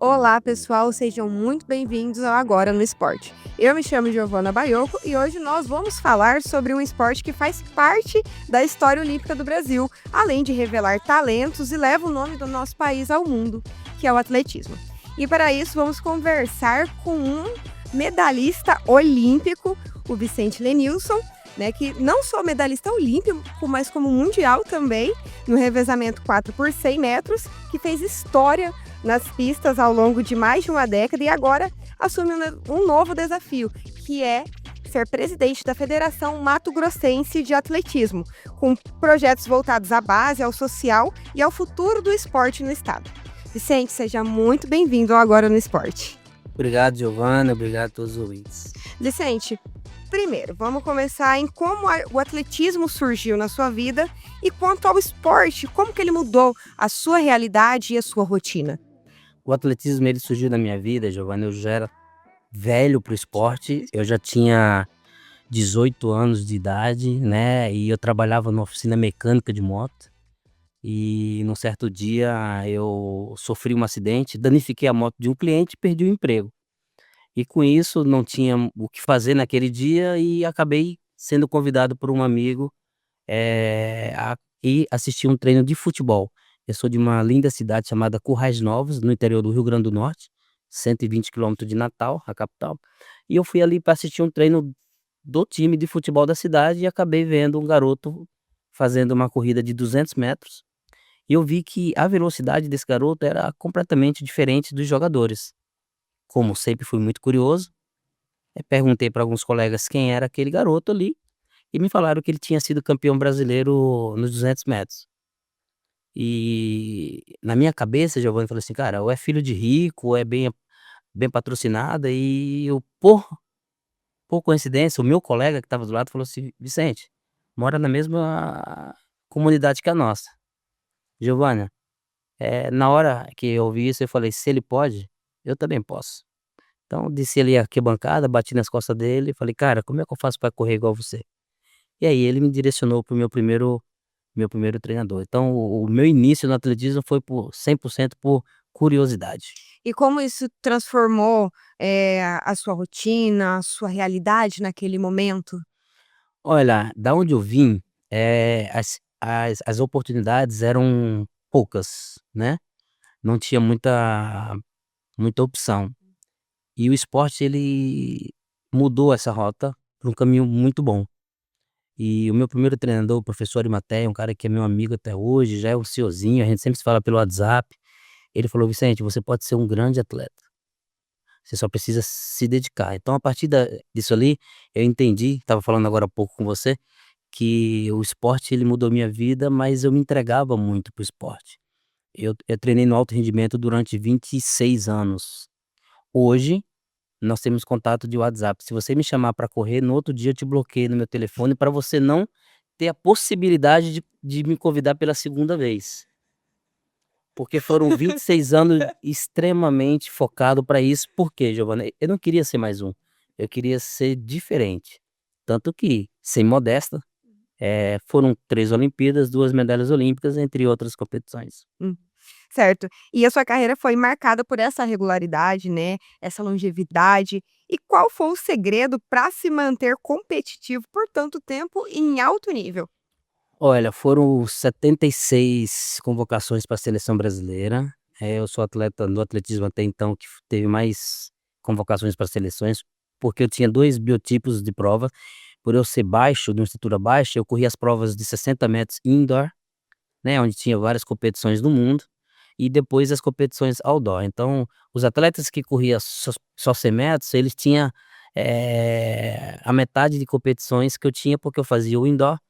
Olá, pessoal, sejam muito bem-vindos ao Agora no Esporte. Eu me chamo Giovana Baioco e hoje nós vamos falar sobre um esporte que faz parte da história olímpica do Brasil, além de revelar talentos e leva o nome do nosso país ao mundo, que é o atletismo. E para isso vamos conversar com um medalhista olímpico, o Vicente Lenilson, né, que não só medalhista olímpico, mas como mundial também, no revezamento 4 por 100 metros, que fez história nas pistas ao longo de mais de uma década e agora assume um novo desafio, que é ser presidente da Federação Mato Grossense de Atletismo, com projetos voltados à base, ao social e ao futuro do esporte no estado. Vicente, seja muito bem-vindo ao Agora no Esporte. Obrigado, Giovana. Obrigado a todos os ouvintes. Vicente, primeiro, vamos começar em como o atletismo surgiu na sua vida e quanto ao esporte, como que ele mudou a sua realidade e a sua rotina? O atletismo ele surgiu na minha vida, Giovana. Eu já era velho pro esporte. Eu já tinha 18 anos de idade, né? E eu trabalhava numa oficina mecânica de moto. E num certo dia eu sofri um acidente, danifiquei a moto de um cliente e perdi o emprego. E com isso não tinha o que fazer naquele dia e acabei sendo convidado por um amigo a ir assistir um treino de futebol. Eu sou de uma linda cidade chamada Currais Novos, no interior do Rio Grande do Norte, 120 quilômetros de Natal, a capital. E eu fui ali para assistir um treino do time de futebol da cidade e acabei vendo um garoto fazendo uma corrida de 200 metros. E eu vi que a velocidade desse garoto era completamente diferente dos jogadores. Como sempre fui muito curioso, perguntei para alguns colegas quem era aquele garoto ali e me falaram que ele tinha sido campeão brasileiro nos 200 metros. E na minha cabeça, Giovanni, falou assim: "Cara, ou é filho de rico, ou é bem patrocinada", e eu, por coincidência, o meu colega que estava do lado falou assim: "Vicente, mora na mesma comunidade que a nossa". Giovana, na hora que eu ouvi isso, eu falei: "Se ele pode, eu também posso". Então desci ali a arquibancada, bati nas costas dele e falei: "Cara, como é que eu faço para correr igual você?". E aí ele me direcionou para o meu primeiro treinador. Então o meu início no atletismo foi por 100% por curiosidade. E como isso transformou, a sua rotina, a sua realidade naquele momento? Olha, da onde eu vim, as oportunidades eram poucas, né, não tinha muita opção. E o esporte ele mudou essa rota para um caminho muito bom. E o meu primeiro treinador, o professor Arimateia, um cara que é meu amigo até hoje, já é um senhorzinho, a gente sempre se fala pelo WhatsApp. Ele falou: "Vicente, você pode ser um grande atleta, você só precisa se dedicar". Então a partir disso ali, eu entendi, estava falando agora há pouco com você, que o esporte ele mudou minha vida, mas eu me entregava muito para o esporte. Eu treinei no alto rendimento durante 26 anos. Hoje, nós temos contato de WhatsApp. Se você me chamar para correr, no outro dia eu te bloqueio no meu telefone para você não ter a possibilidade de me convidar pela segunda vez. Porque foram 26 anos extremamente focado para isso. Por quê, Giovana? Eu não queria ser mais um, eu queria ser diferente. Tanto que, sem modéstia, foram 3 Olimpíadas, 2 medalhas olímpicas, entre outras competições. Hum, certo. E a sua carreira foi marcada por essa regularidade, né, essa longevidade. E qual foi o segredo para se manter competitivo por tanto tempo e em alto nível? Olha, foram 76 convocações para a seleção brasileira. Eu sou atleta no atletismo até então que teve mais convocações para seleções, porque eu tinha 2 biotipos de prova. Por eu ser baixo, de uma estatura baixa, eu corria as provas de 60 metros indoor, né, onde tinha várias competições do mundo, e depois as competições outdoor. Então, os atletas que corriam só 100 metros, eles tinham, a metade de competições que eu tinha, porque eu fazia o indoor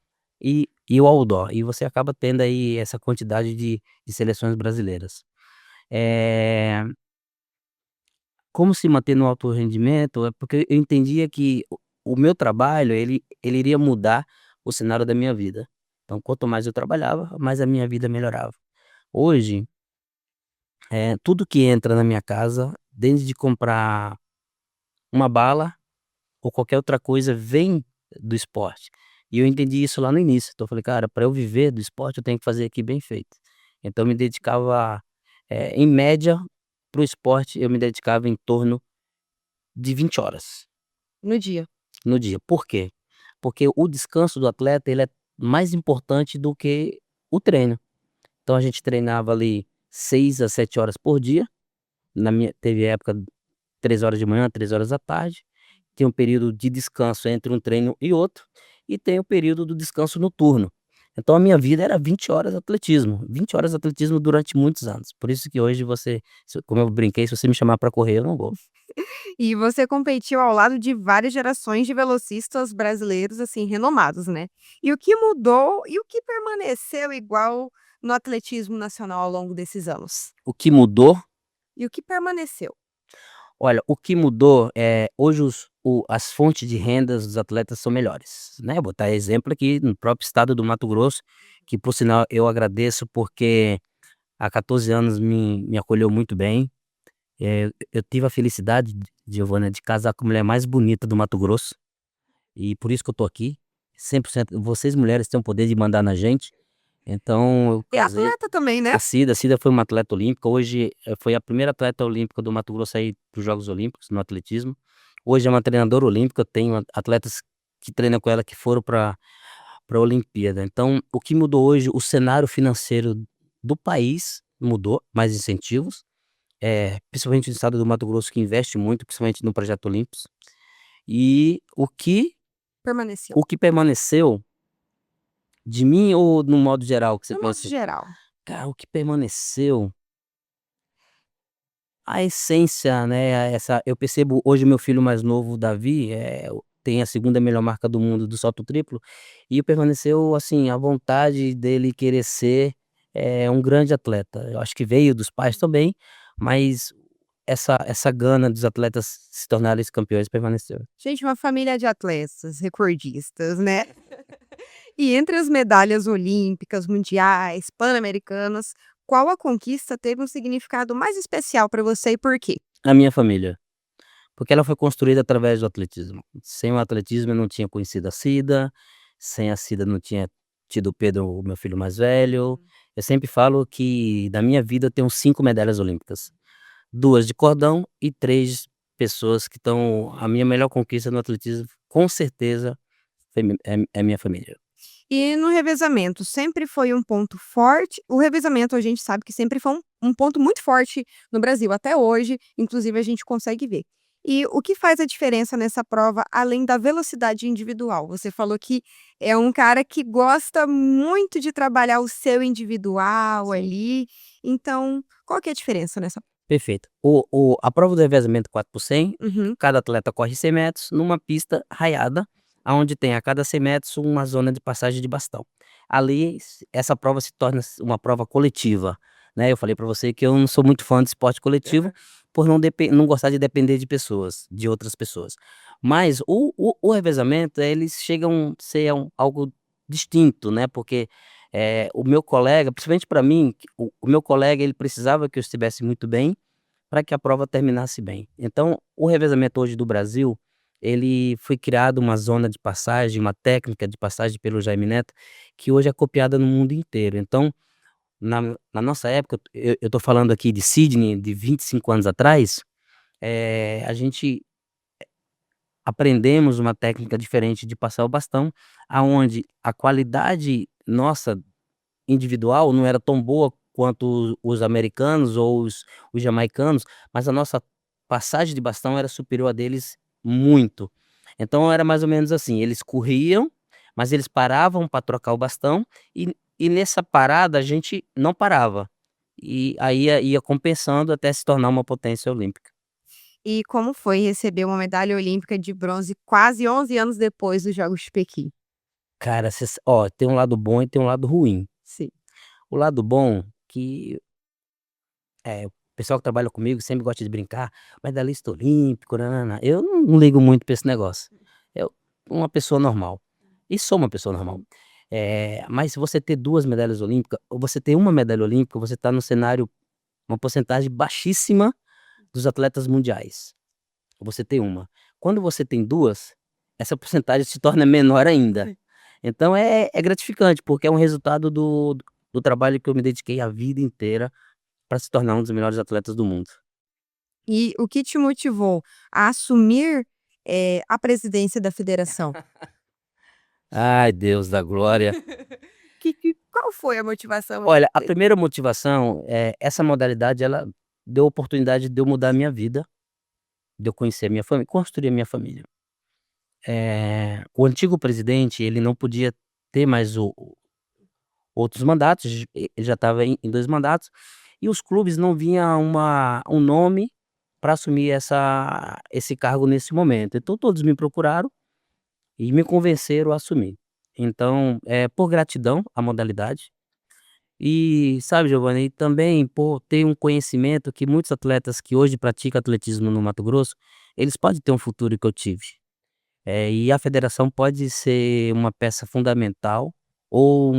e o outdoor, e você acaba tendo aí essa quantidade de seleções brasileiras. Eh, Como se manter no alto rendimento, é porque eu entendia que o meu trabalho ele iria mudar o cenário da minha vida. Então quanto mais eu trabalhava, mais a minha vida melhorava. Hoje, tudo que entra na minha casa, desde comprar uma bala ou qualquer outra coisa, vem do esporte. E eu entendi isso lá no início, então eu falei: "Cara, para eu viver do esporte, eu tenho que fazer aqui bem feito". Então eu me dedicava, em média pro esporte eu me dedicava em torno de 20 horas No dia. no dia. Por quê? Porque o descanso do atleta, ele é mais importante do que o treino. Então a gente treinava ali 6 a 7 horas por dia, teve época 3 horas de manhã, 3 horas da tarde, tem um período de descanso entre um treino e outro, e tem o período do descanso noturno. Então a minha vida era 20 horas de atletismo, 20 horas de atletismo durante muitos anos. Por isso que hoje como eu brinquei, se você me chamar para correr eu não vou. E você competiu ao lado de várias gerações de velocistas brasileiros, assim, renomados, né. E o que mudou e o que permaneceu igual no atletismo nacional ao longo desses anos? O que mudou? E o que permaneceu? Olha, o que mudou é hoje as fontes de rendas dos atletas são melhores, né. Vou dar exemplo aqui no próprio estado do Mato Grosso, que por sinal eu agradeço porque há 14 anos me acolheu muito bem. Eu tive a felicidade, Giovana, de casar com a mulher mais bonita do Mato Grosso, e por isso que eu tô aqui. 100% vocês mulheres têm o poder de mandar na gente, então eu E casei. atleta também, né? A Cida foi uma atleta olímpica, hoje, foi a primeira atleta olímpica do Mato Grosso a ir para os Jogos Olímpicos no atletismo. Hoje é uma treinadora olímpica, tenho atletas que treinam com ela que foram pra Olimpíada. Então, o que mudou hoje, o cenário financeiro do país mudou, mais incentivos, principalmente no estado do Mato Grosso que investe muito, principalmente no projeto Olímpicos. E Permaneceu. o que permaneceu de mim ou no modo geral que você No modo pensa? geral. Cara, o que permaneceu, a essência, né, eu percebo hoje meu filho mais novo, o Davi, tem a segunda melhor marca do mundo do salto triplo, e permaneceu, assim, a vontade dele querer ser, um grande atleta. Eu acho que veio dos pais também, mas essa gana dos atletas se tornarem campeões permaneceu. Gente, uma família de atletas, recordistas, né. E entre as medalhas olímpicas, mundiais, pan-americanas, qual a conquista teve um significado mais especial para você e por quê? A minha família, porque ela foi construída através do atletismo. Sem o atletismo eu não tinha conhecido a Cida, sem a Cida não tinha tido o Pedro, o meu filho mais velho. Eu sempre falo que da minha vida eu tenho 5 medalhas olímpicas, 2 de cordão e 3 pessoas que estão a minha melhor conquista no atletismo, com certeza, é minha família. E no revezamento, sempre foi um ponto forte? O revezamento a gente sabe que sempre foi um ponto muito forte no Brasil, até hoje, inclusive a gente consegue ver. E o que faz a diferença nessa prova, além da velocidade individual? Você falou que é um cara que gosta muito de trabalhar o seu individual Sim. ali, então qual que é a diferença nessa. Perfeito. A prova do revezamento 4x100, Uhum. cada atleta corre 100 metros numa pista raiada, aonde tem a cada 100 metros uma zona de passagem de bastão. Ali, essa prova se torna uma prova coletiva, né. Eu falei para você que eu não sou muito fã de esporte coletivo, por não gostar de depender de pessoas, de outras pessoas. Mas o revezamento, eles chegam a ser algo distinto, né, porque, o meu colega, principalmente para mim, o meu colega, ele precisava que eu estivesse muito bem, para que a prova terminasse bem. Então, o revezamento hoje do Brasil, ele foi criado uma zona de passagem, uma técnica de passagem pelo Jaime Neto, que hoje é copiada no mundo inteiro. Então, na nossa época, eu tô falando aqui de Sydney, de 25 anos atrás, a gente aprendemos uma técnica diferente de passar o bastão, aonde a qualidade nossa individual não era tão boa quanto os americanos ou os jamaicanos, mas a nossa passagem de bastão era superior a deles muito. Então era mais ou menos assim, eles corriam, mas eles paravam para trocar o bastão e nessa parada a gente não parava. E aí ia compensando até se tornar uma potência olímpica. E como foi receber uma medalha olímpica de bronze quase 11 anos depois dos Jogos de Pequim? Cara, tem um lado bom e tem um lado ruim. Sim. O lado bom que o pessoal que trabalha comigo sempre gosta de brincar, medalhista olímpico, nã-nã-nã. Eu não ligo muito pra esse negócio. Eu uma pessoa normal, e sou uma pessoa normal. Mas se você ter 2 medalhas olímpicas, ou você ter uma medalha olímpica, você tá no cenário uma porcentagem baixíssima dos atletas mundiais. Você tem uma. Quando você tem 2, essa porcentagem se torna menor ainda. Então é gratificante, porque é um resultado do trabalho que eu me dediquei a vida inteira para se tornar um dos melhores atletas do mundo. E o que te motivou a assumir, a presidência da federação? Ai, Deus da glória. Qual foi a motivação? Olha, a primeira motivação, essa modalidade ela deu oportunidade de eu mudar a minha vida, de eu conhecer a minha família, construir a minha família. O antigo presidente, ele não podia ter mais o outros mandatos, ele já estava em 2 mandatos, e os clubes não vinha um nome para assumir esse cargo nesse momento. Então todos me procuraram e me convenceram a assumir. Então, por gratidão à modalidade e, sabe, Giovanni, e também por ter um conhecimento que muitos atletas que hoje praticam atletismo no Mato Grosso, eles podem ter um futuro que eu tive. E a federação pode ser uma peça fundamental ou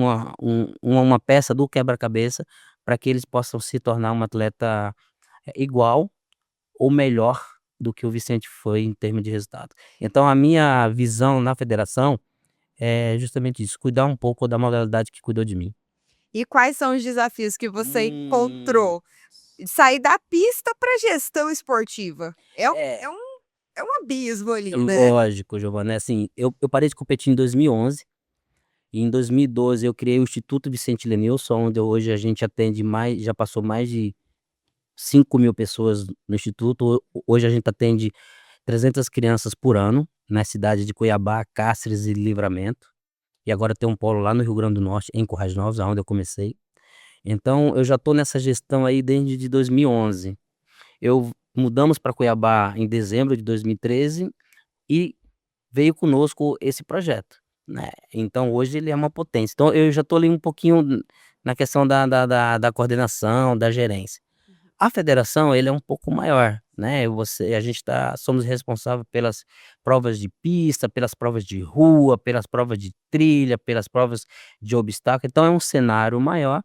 uma peça do quebra-cabeça para que eles possam se tornar um atleta, igual ou melhor do que o Vicente foi em termos de resultado. Então a minha visão na federação é justamente isso, cuidar um pouco da modalidade que cuidou de mim. E quais são os desafios que você Hum. encontrou? Sair da pista para gestão esportiva. É, É um abismo ali, né? lógico, Giovana, assim, eu parei de competir em 2011. E em 2012 eu criei o Instituto Vicente Lenilson, onde hoje a gente atende mais, já passou mais de 5.000 pessoas no instituto. Hoje a gente atende 300 crianças por ano, na cidade de Cuiabá, Cáceres e Livramento. E agora tem um polo lá no Rio Grande do Norte, em Currais Novos, aonde eu comecei. Então eu já estou nessa gestão aí desde de 2011. Eu mudamos para Cuiabá em dezembro de 2013 e veio conosco esse projeto, né. Então hoje ele é uma potência. Então eu já estou ali um pouquinho na questão da coordenação, da gerência. A federação ele é um pouco maior, né, a gente somos responsável pelas provas de pista, pelas provas de rua, pelas provas de trilha, pelas provas de obstáculo, então é um cenário maior,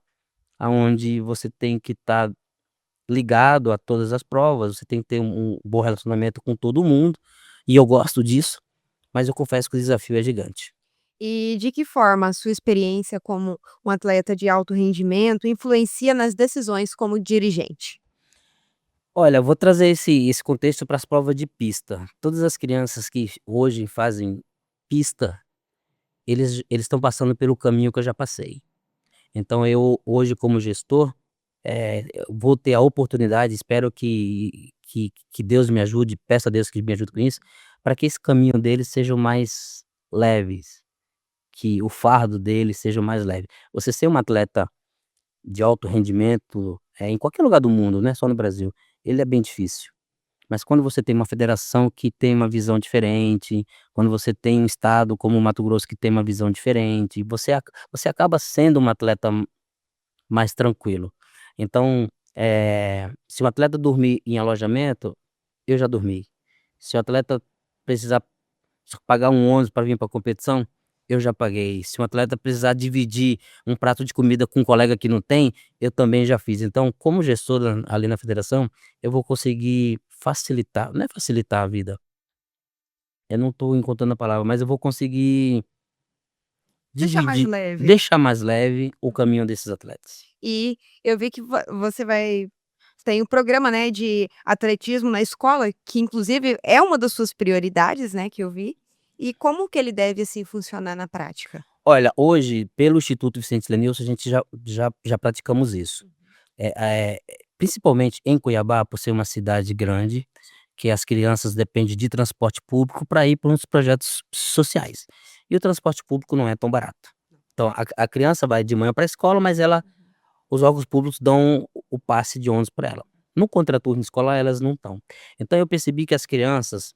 aonde você tem que estar ligado a todas as provas, você tem que ter um bom relacionamento com todo mundo, e eu gosto disso, mas eu confesso que o desafio é gigante. E de que forma a sua experiência como um atleta de alto rendimento influencia nas decisões como dirigente? Olha, eu vou trazer esse contexto para as provas de pista. Todas as crianças que hoje fazem pista, eles estão passando pelo caminho que eu já passei. Então eu hoje como gestor, eu vou ter a oportunidade, espero que Deus me ajude, peço a Deus que me ajude com isso, para que esse caminho deles sejam mais leves, que o fardo deles seja mais leve. Você ser um atleta de alto rendimento, em qualquer lugar do mundo, não é só no Brasil, ele é bem difícil. Mas quando você tem uma federação que tem uma visão diferente, quando você tem um estado como o Mato Grosso que tem uma visão diferente, você acaba sendo um atleta mais tranquilo. Então, se o atleta dormir em alojamento, eu já dormi. Se o atleta precisar pagar um ônibus para vir para a competição, eu já paguei. Se um atleta precisar dividir um prato de comida com um colega que não tem, eu também já fiz. Então, como gestor ali na federação, eu vou conseguir facilitar, não é facilitar a vida, eu não estou encontrando a palavra, mas eu vou conseguir Deixar mais dividir, leve. deixar mais leve o caminho desses atletas. E eu vi que você vai tem um programa, né, de atletismo na escola, que inclusive é uma das suas prioridades, né, que eu vi. E como que ele deve, assim, funcionar na prática? Olha, hoje, pelo Instituto Vicente Lenilson, a gente já praticamos isso. Eh eh, Principalmente em Cuiabá, por ser uma cidade grande, que as crianças dependem de transporte público para ir para uns projetos sociais. E o transporte público não é tão barato. Então a criança vai de manhã para a escola, mas os órgãos públicos dão o passe de ônibus para ela. No contraturno escolar, elas não estão. Então eu percebi que as crianças,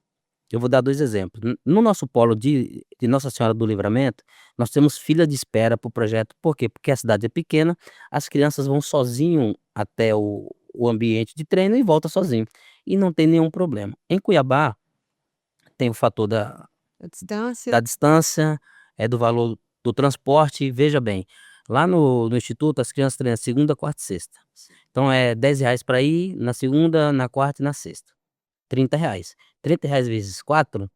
eu vou dar 2 exemplos. No nosso polo de Nossa Senhora do Livramento, nós temos fila de espera para o projeto. Por quê? Porque a cidade é pequena, as crianças vão sozinho até o ambiente de treino e volta sozinho, e não tem nenhum problema. Em Cuiabá, tem o fator A distância? da distância, do valor do transporte. Veja bem, lá no instituto as crianças treinam segunda, quarta e sexta. Então é R$ 10 para ir na segunda, na quarta e na sexta, R$ 30. R$ 30 vezes 4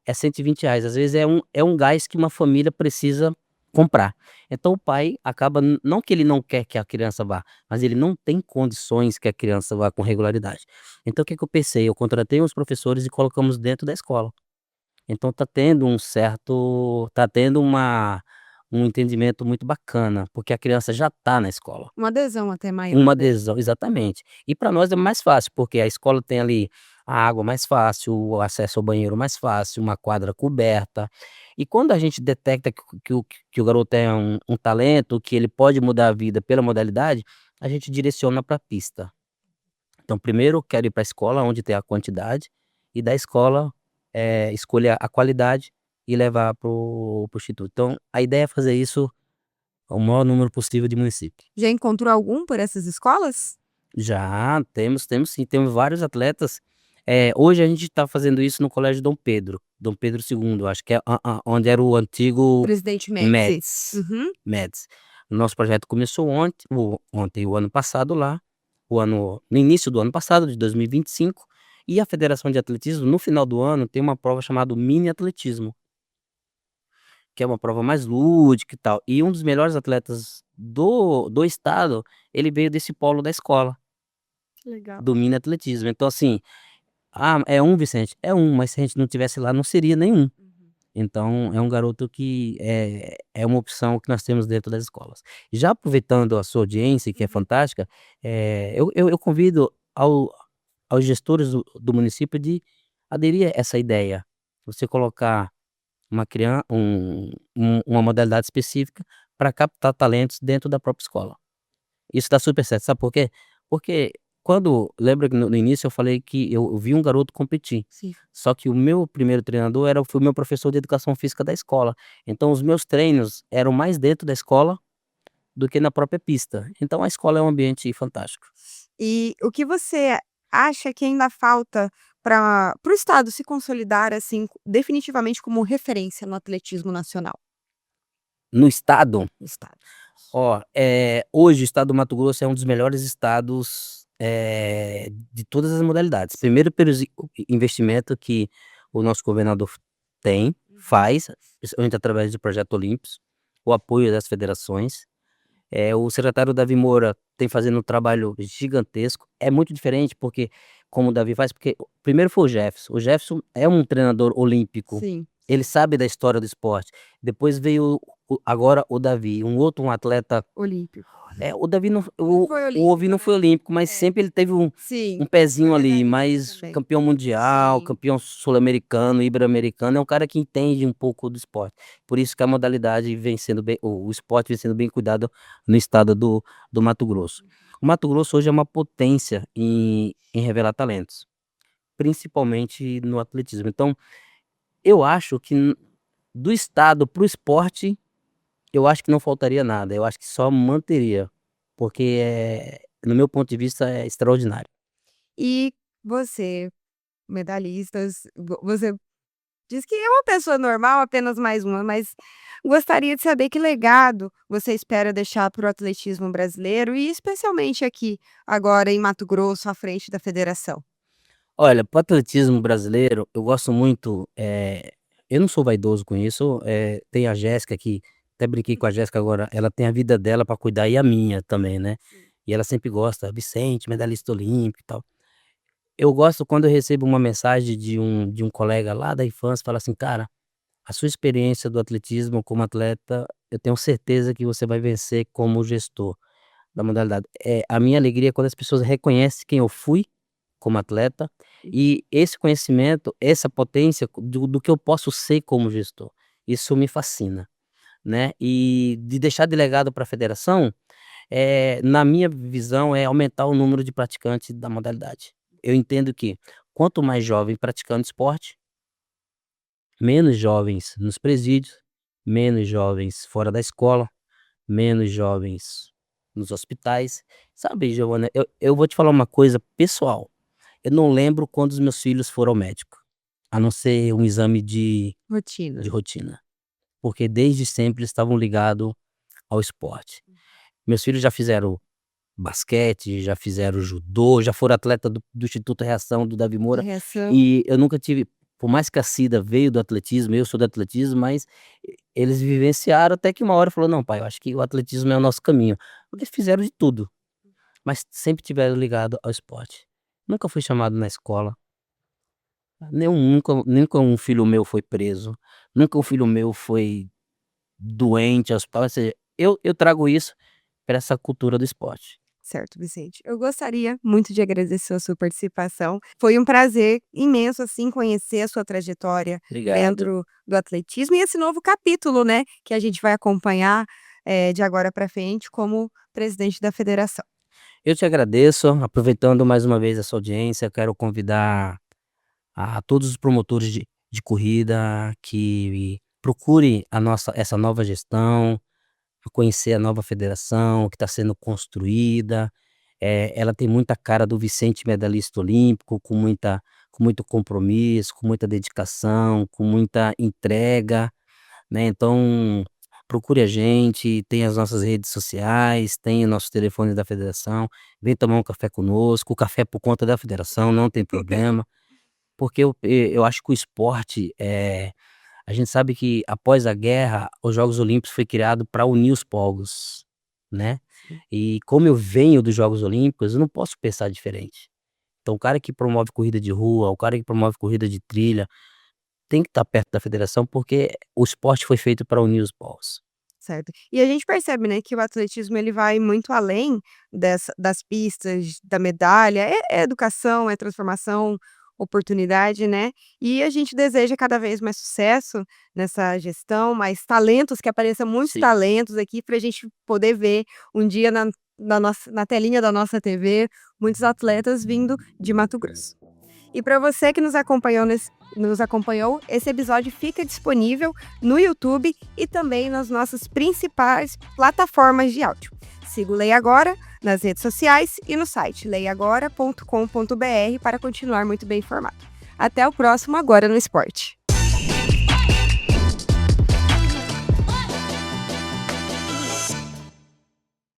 é R$ 120. Às vezes é um gás que uma família precisa comprar. Então o pai acaba não que ele não quer que a criança vá, mas ele não tem condições que a criança vá com regularidade. Então o que que eu pensei? Eu contratei uns professores e colocamos dentro da escola. Então tá tendo um entendimento muito bacana, porque a criança já está na escola. Uma adesão até maior, Uma né. adesão, exatamente. E para nós é mais fácil, porque a escola tem ali a água mais fácil, o acesso ao banheiro mais fácil, uma quadra coberta. E quando a gente detecta que o garoto tem um talento, que ele pode mudar a vida pela modalidade, a gente direciona para a pista. Então primeiro eu quero ir para a escola onde tem a quantidade, e da escola, escolher a qualidade e levar para o instituto. Então a ideia é fazer isso ao maior número possível de municípios. Já encontrou algum por essas escolas? Já, temos sim, temos vários atletas. Hoje a gente está fazendo isso no colégio Dom Pedro II, acho que é onde era o antigo Presidente Médici. Médici, Uhum. Médici. O nosso projeto começou o ano passado lá, no início do ano passado, de 2025, e a Federação de Atletismo, no final do ano, tem uma prova chamada mini atletismo, que é uma prova mais lúdica e tal. E um dos melhores atletas do estado, ele veio desse polo da escola. Que legal. Do mini atletismo. Então assim, é um Vicente? É um, mas se a gente não tivesse lá não seria nenhum. Uhum. Então é um garoto que é uma opção que nós temos dentro das escolas. Já aproveitando a sua audiência, que é Uhum. fantástica, eu convido aos gestores do município de aderir a essa ideia. Você colocar uma modalidade específica para captar talentos dentro da própria escola. Isso dá super certo, sabe por quê? Porque lembra que no início eu falei que eu vi um garoto competir, Sim. só que o meu primeiro treinador foi o meu professor de educação física da escola, então os meus treinos eram mais dentro da escola do que na própria pista, então a escola é um ambiente fantástico. E o que você acha que ainda falta para o estado se consolidar, assim, definitivamente como referência no atletismo nacional? No estado, No estado. hoje o estado do Mato Grosso é um dos melhores estados, de todas as modalidades. Primeiro pelos investimento que o nosso governador Uhum. faz, principalmente através do projeto Olímpicos, o apoio das federações. O secretário Davi Moura tem fazendo um trabalho gigantesco. É muito diferente porque como o Davi faz, porque primeiro foi o Jefferson é um treinador olímpico, Sim, ele sabe da história do esporte. Depois veio agora o Davi, um atleta, olímpico. o Davi não, Não foi o Ovi olímpico, não né. foi olímpico, mas É. sempre ele teve um Sim, foi pezinho ali, medalhista mas também. campeão mundial, Sim. campeão sul-americano, ibero-americano, é um cara que entende um pouco do esporte. Por isso que a modalidade vem sendo bem, o esporte vem sendo bem cuidado no estado do Mato Grosso. O Mato Grosso hoje é uma potência em revelar talentos, principalmente no atletismo. Então, eu acho que do estado para o esporte, eu acho que não faltaria nada, eu acho que só manteria, porque no meu ponto de vista, é extraordinário. E você, medalhistas, você diz que é uma pessoa normal, apenas mais uma, mas gostaria de saber que legado você espera deixar para o atletismo brasileiro e especialmente aqui, agora em Mato Grosso, à frente da federação? Olha, para o atletismo brasileiro, eu gosto muito, eu não sou vaidoso com isso, tem a Jéssica que até brinquei com a Jéssica agora, ela tem a vida dela para cuidar e a minha também, né. Sim. E ela sempre gosta, Vicente, medalhista olímpico e tal. Eu gosto quando eu recebo uma mensagem de um colega lá da infância, fala assim: "Cara, a sua experiência do atletismo como atleta, eu tenho certeza que você vai vencer como gestor da modalidade". A minha alegria é quando as pessoas reconhecem quem eu fui como atleta, e esse conhecimento, essa potência do que eu posso ser como gestor. Isso me fascina, né. E de deixar de legado para a federação, na minha visão, é aumentar o número de praticantes da modalidade. Eu entendo que quanto mais jovem praticando esporte, menos jovens nos presídios, menos jovens fora da escola, menos jovens nos hospitais. Sabe, Giovana, eu vou te falar uma coisa pessoal. Eu não lembro quando os meus filhos foram ao médico, a não ser um exame de Rotina. rotina, porque desde sempre eles estavam ligados ao esporte. Meus filhos já fizeram basquete, já fizeram judô, já foram atleta do Instituto Reação do Davi Da Moura, reação. e eu nunca tive. Por mais que a Cida veio do atletismo, eu sou do atletismo, mas eles vivenciaram até que uma hora falou: "Não pai, eu acho que o atletismo é o nosso caminho", porque fizeram de tudo, mas sempre tiveram ligado ao esporte. Nunca fui chamado na escola, nunca um filho meu foi preso, nunca um filho meu foi doente ao hospital, ou seja, eu trago isso para essa cultura do esporte. Certo, Vicente. Eu gostaria muito de agradecer a sua participação. Foi um prazer imenso, assim, conhecer a sua trajetória Obrigado. dentro do atletismo e esse novo capítulo, né, que a gente vai acompanhar, de agora para frente como presidente da federação. Eu te agradeço, aproveitando mais uma vez essa audiência, quero convidar a todos os promotores de corrida que procure a nossa essa nova gestão, a conhecer a nova federação que está sendo construída. Ela tem muita cara do Vicente medalhista olímpico, com muito compromisso, com muita dedicação, com muita entrega, né, então procure a gente, tem as nossas redes sociais, tem o nosso telefone da federação, vem tomar um café conosco, o café é por conta da federação, não tem problema, porque eu acho que o esporte, a gente sabe que após a guerra, os Jogos Olímpicos foi criado para unir os povos, né, e como eu venho dos Jogos Olímpicos, eu não posso pensar diferente. Então o cara que promove corrida de rua, o cara que promove corrida de trilha, tem que estar perto da federação, porque o esporte foi feito para unir os povos. Certo. E a gente percebe, né, que o atletismo ele vai muito além das pistas, da medalha, é educação, é transformação, oportunidade, né, e a gente deseja cada vez mais sucesso nessa gestão, mais talentos, que apareçam muitos Sim. talentos aqui para a gente poder ver um dia na telinha da nossa TV, muitos atletas vindo de Mato Grosso. E para você que nos acompanhou, esse episódio fica disponível no YouTube e também nas nossas principais plataformas de áudio. Siga o Leia Agora nas redes sociais e no site leiagora.com.br para continuar muito bem informado. Até o próximo Agora no Esporte.